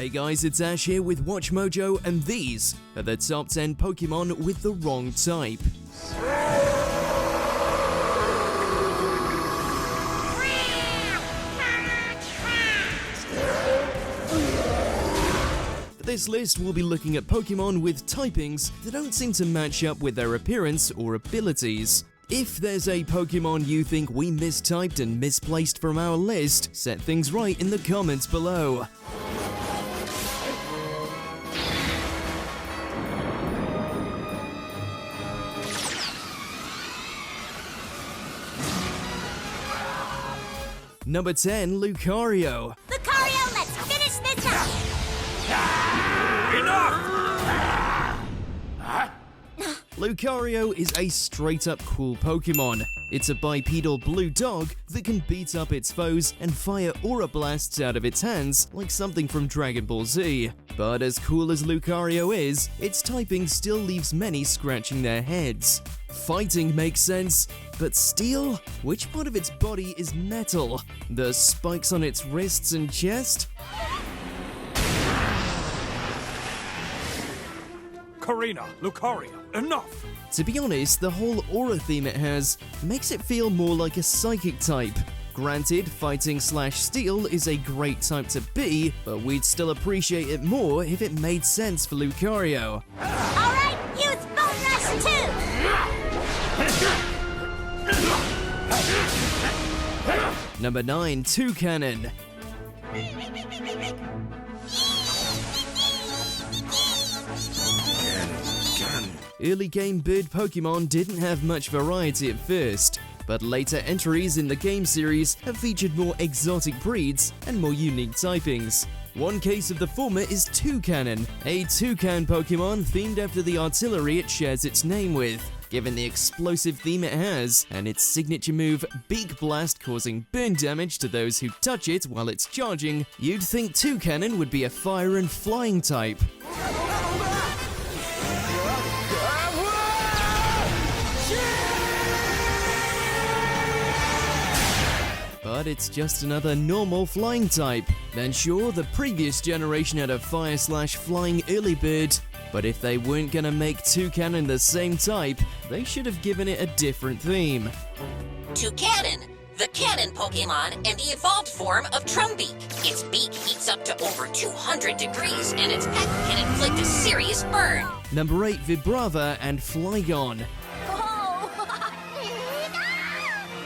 Hey guys, it's Ash here with WatchMojo, and these are the top 10 Pokemon with the wrong type. For this list, we'll be looking at Pokemon with typings that don't seem to match up with their appearance or abilities. If there's a Pokemon you think we mistyped and misplaced from our list, set things right in the comments below. Number 10, Lucario. Lucario, let's finish this up! Enough! Lucario is a straight-up cool Pokemon. It's a bipedal blue dog that can beat up its foes and fire aura blasts out of its hands like something from Dragon Ball Z. But as cool as Lucario is, its typing still leaves many scratching their heads. Fighting makes sense, but steel? Which part of its body is metal? The spikes on its wrists and chest? Karina, Lucario, enough! To be honest, the whole aura theme it has makes it feel more like a psychic type. Granted, fighting/steel is a great type to be, but we'd still appreciate it more if it made sense for Lucario. Alright, use Bone Rush 2! Number 9, Toucanon. Early game bird Pokemon didn't have much variety at first, but later entries in the game series have featured more exotic breeds and more unique typings. One case of the former is Toucanon, a toucan Pokemon themed after the artillery it shares its name with. Given the explosive theme it has, and its signature move, Beak Blast, causing burn damage to those who touch it while it's charging, you'd think Toucanon would be a fire and flying type. But it's just another normal flying type. And sure, the previous generation had a fire/flying early bird, but if they weren't gonna make Toucanon the same type, they should have given it a different theme. Toucanon, the cannon Pokemon and the evolved form of Trumbeak. Its beak heats up to over 200 degrees and its peck can inflict a serious burn. Number 8, Vibrava and Flygon. Oh!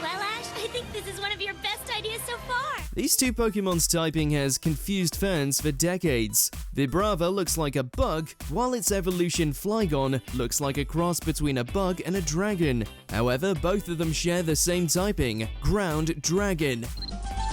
Well, Ash, I think this is one of your best ideas so far. These two Pokemon's typing has confused fans for decades. Vibrava looks like a bug, while its evolution Flygon looks like a cross between a bug and a dragon. However, both of them share the same typing, Ground Dragon.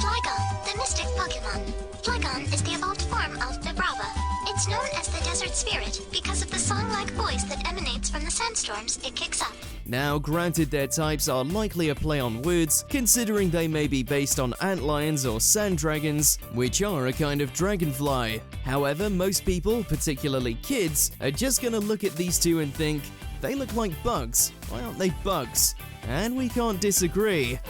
Flygon, the mystic Pokemon. Flygon is the evolved form of Vibrava. It's known as the Desert Spirit because of the song-like voice that emanates from the sandstorms it kicks up. Now, granted their types are likely a play on words, considering they may be based on antlions or sand dragons, which are a kind of dragonfly. However, most people, particularly kids, are just gonna look at these two and think, they look like bugs, why aren't they bugs? And we can't disagree.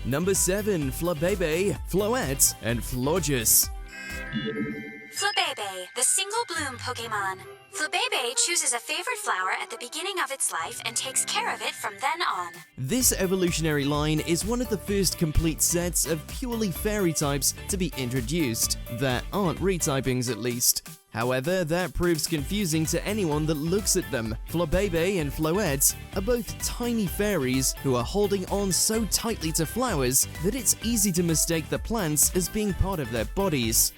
Number 7, Flabebe, Floette, and Florges. Flabebe, the single-bloom Pokemon. Flabebe chooses a favorite flower at the beginning of its life and takes care of it from then on. This evolutionary line is one of the first complete sets of purely fairy types to be introduced, that aren't retypings at least. However, that proves confusing to anyone that looks at them. Flabebe and Floette are both tiny fairies who are holding on so tightly to flowers that it's easy to mistake the plants as being part of their bodies.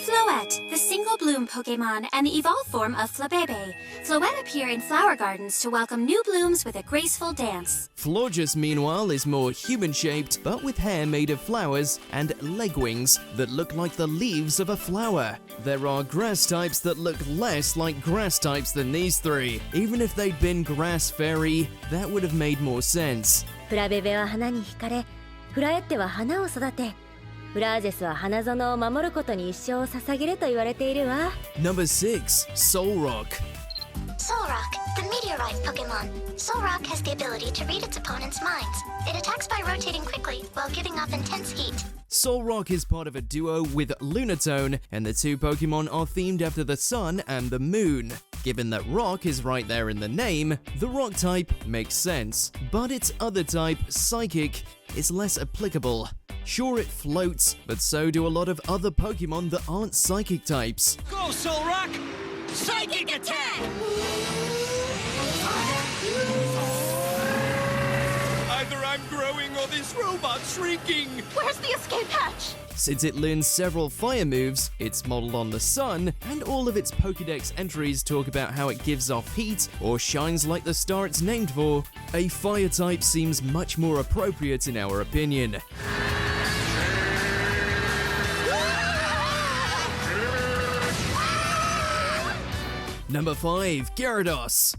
Floette, the single-bloom Pokemon and the evolved form of Flabebe. Floette appear in flower gardens to welcome new blooms with a graceful dance. Florges, meanwhile, is more human-shaped, but with hair made of flowers and leg wings that look like the leaves of a flower. There are grass types that look less like grass types than these three. Even if they'd been grass fairy, that would have made more sense. フラベベは花に惹かれ、フラエッテは花を育て、フラージェスは花園を守ることに一生を捧げると言われているわ。Number 6, Solrock. Solrock, the meteor Terrorite Pokemon. Solrock has the ability to read its opponent's minds. It attacks by rotating quickly while giving off intense heat. Solrock is part of a duo with Lunatone, and the two Pokemon are themed after the sun and the moon. Given that rock is right there in the name, the rock type makes sense, but its other type, Psychic, is less applicable. Sure, it floats, but so do a lot of other Pokemon that aren't Psychic types. Go, Solrock! Psychic attack! Either I'm growing or this robot's shrinking! Where's the escape hatch? Since it learns several fire moves, it's modeled on the sun, and all of its Pokedex entries talk about how it gives off heat or shines like the star it's named for, a fire type seems much more appropriate in our opinion. Number 5, Gyarados.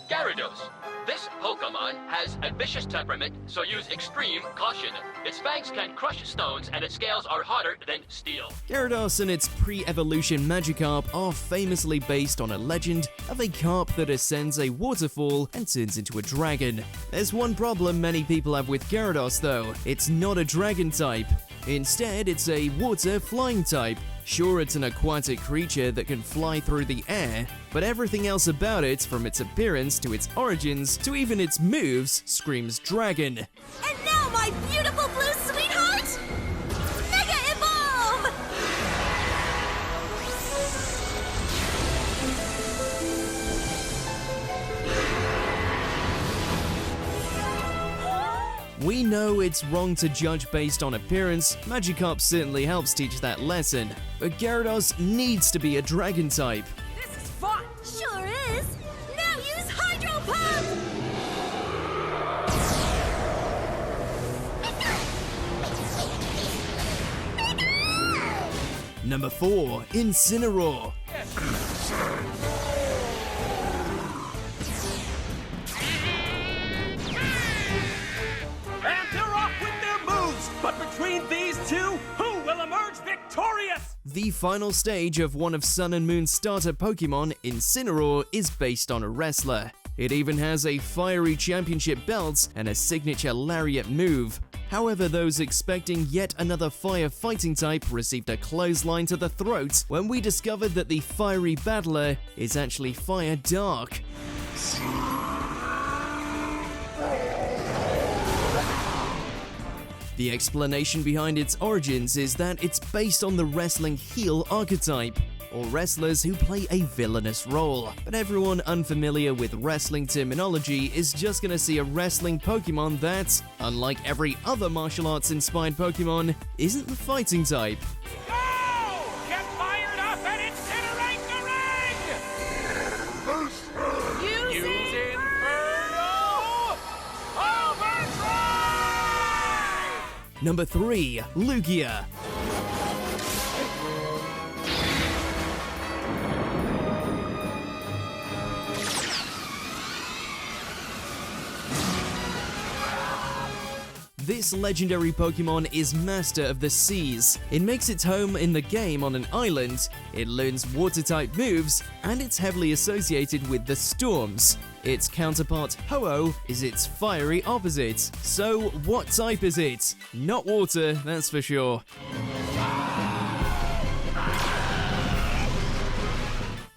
Gyarados. This Pokemon has a vicious temperament, so use extreme caution. Its fangs can crush stones, and its scales are harder than steel. Gyarados and its pre-evolution Magikarp are famously based on a legend of a carp that ascends a waterfall and turns into a dragon. There's one problem many people have with Gyarados though, it's not a dragon type. Instead, it's a water flying type. Sure, it's an aquatic creature that can fly through the air, but everything else about it, from its appearance to its origins to even its moves, screams dragon. And now, my beautiful blue sweetheart! Mega Evolve! We know it's wrong to judge based on appearance, Magikarp certainly helps teach that lesson, but Gyarados needs to be a dragon type. This is fun! Sure is! Now use Hydro Pump! Number 4, Incineroar. And they're off with their moves! But between these two, who will emerge victorious? The final stage of one of Sun and Moon's starter Pokemon, Incineroar, is based on a wrestler. It even has a fiery championship belt and a signature lariat move. However, those expecting yet another fire fighting type received a clothesline to the throat when we discovered that the fiery battler is actually Fire Dark. The explanation behind its origins is that it's based on the wrestling heel archetype, or wrestlers who play a villainous role. But everyone unfamiliar with wrestling terminology is just gonna see a wrestling Pokemon that, unlike every other martial arts inspired Pokemon, isn't the fighting type. Go! Get fired up and incinerate the ring! Use Inferno Overdrive! Number 3, Lugia. This legendary Pokemon is master of the seas. It makes its home in the game on an island, it learns water-type moves, and it's heavily associated with the storms. Its counterpart, Ho-Oh, is its fiery opposite. So, what type is it? Not water, that's for sure.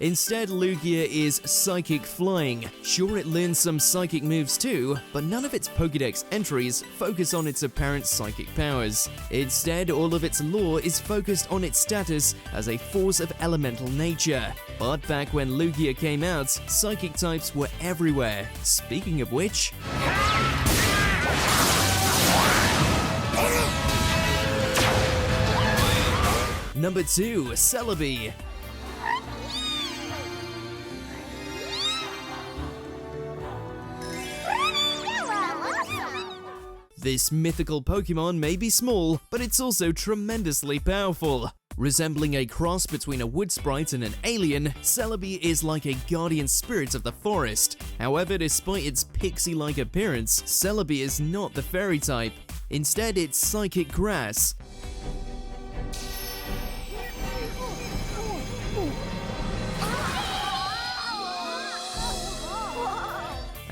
Instead, Lugia is Psychic Flying. Sure, it learns some psychic moves too, but none of its Pokedex entries focus on its apparent psychic powers. Instead, all of its lore is focused on its status as a force of elemental nature. But back when Lugia came out, psychic types were everywhere. Speaking of which... Number 2, Celebi. This mythical Pokemon may be small, but it's also tremendously powerful. Resembling a cross between a wood sprite and an alien, Celebi is like a guardian spirit of the forest. However, despite its pixie-like appearance, Celebi is not the fairy type. Instead, it's Psychic Grass.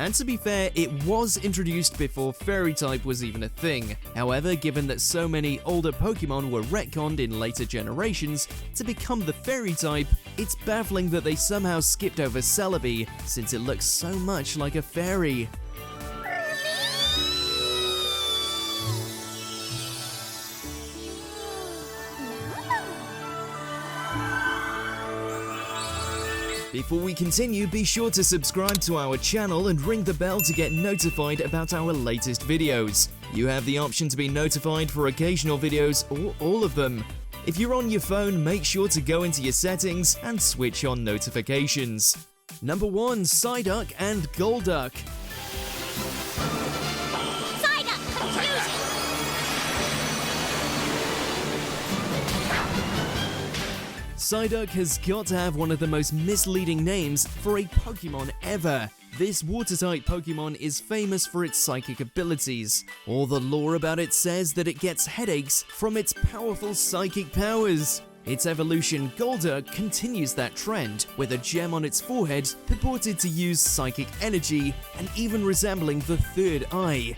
And to be fair, it was introduced before Fairy type was even a thing. However, given that so many older Pokemon were retconned in later generations to become the Fairy type, it's baffling that they somehow skipped over Celebi, since it looks so much like a fairy. Before we continue, be sure to subscribe to our channel and ring the bell to get notified about our latest videos. You have the option to be notified for occasional videos or all of them. If you're on your phone, make sure to go into your settings and switch on notifications. Number 1. Psyduck and Golduck. Psyduck, confusion! Psyduck has got to have one of the most misleading names for a Pokemon ever. This water-type Pokemon is famous for its psychic abilities. All the lore about it says that it gets headaches from its powerful psychic powers. Its evolution, Golduck, continues that trend, with a gem on its forehead purported to use psychic energy and even resembling the third eye.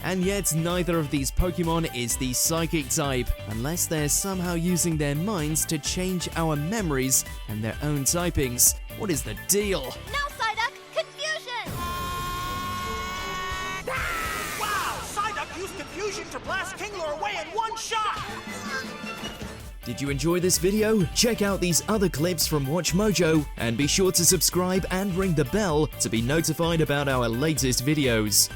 And yet, neither of these Pokemon is the Psychic type, unless they're somehow using their minds to change our memories and their own typings. What is the deal? Now, Psyduck, confusion! Wow! Psyduck used confusion to blast Kingler away in one shot! Did you enjoy this video? Check out these other clips from WatchMojo, and be sure to subscribe and ring the bell to be notified about our latest videos.